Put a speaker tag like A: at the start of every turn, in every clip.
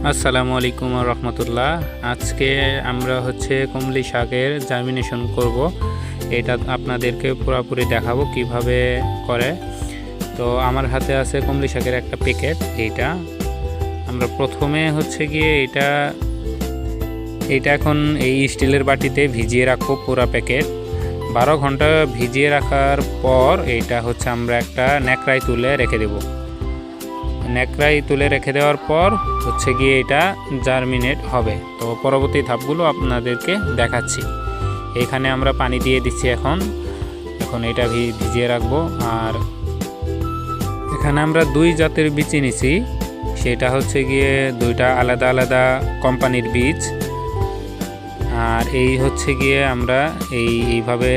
A: আসসালামু আলাইকুম রহমতুল্লাহ। আজকে আমরা কমলি শাকের জার্মিনেশন করব। এটা আপনাদেরকে পুরোপুরি দেখাবো কিভাবে করে। তো আমার হাতে আছে কমলি শাকের একটা প্যাকেট। এইটা আমরা প্রথমে এটা এখন এই স্টিলের বাটিতে ভিজিয়ে রাখবো পুরো প্যাকেট। 12 ঘন্টা ভিজিয়ে রাখার পর এইটা আমরা একটা ন্যাকড়ায় তুলে রেখে দেব। ন্যাকড়ায় তুলে রেখে দেওয়ার পর এটা জার্মিনেট হবে। তো পরবর্তী ধাপগুলো আপনাদেরকে দেখাচ্ছি। এখানে আমরা পানি দিয়ে দিচ্ছি। এখন এটা ভিজিয়ে রাখবো। আর এখানে আমরা 2 জাতের বীজ নিছি। সেটা দুইটা আলাদা আলাদা কোম্পানির বীজ। আর এই আমরা এইভাবে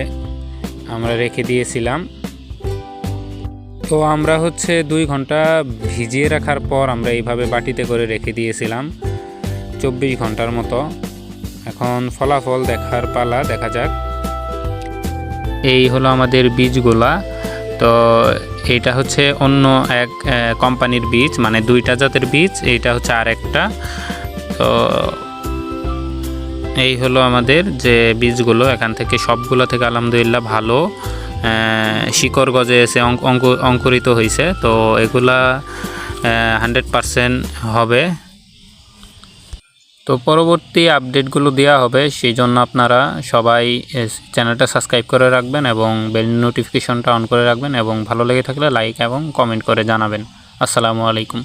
A: আমরা রেখে দিয়েছিলাম। তো আমরা 2 ঘন্টা ভিজিয়ে রাখার পর আমরা এইভাবে বাটিতে করে রেখে দিয়েছিলাম 24 ঘন্টার মতো। এখন ফলাফল দেখার পালা, দেখা যাক। এই হলো আমাদের বীজগুলা। তো এটা অন্য এক কোম্পানির বীজ, মানে 2টা জাতের বীজ। এইটা আরেকটা। তো এই হলো আমাদের যে বীজগুলো। এখান থেকে সবগুলো থেকে আলহামদুলিল্লাহ ভালো শিকড় গজে এসে অঙ্কুরিত হয়েছে। তো এগুলা 100% হবে। তো পরবর্তী আপডেটগুলো দেওয়া হবে, সেই জন্য আপনারা সবাই চ্যানেলটা সাবস্ক্রাইব করে রাখবেন এবং বেল নোটিফিকেশনটা অন করে রাখবেন, এবং ভালো লেগে থাকলে লাইক এবং কমেন্ট করে জানাবেন। আসসালামু আলাইকুম।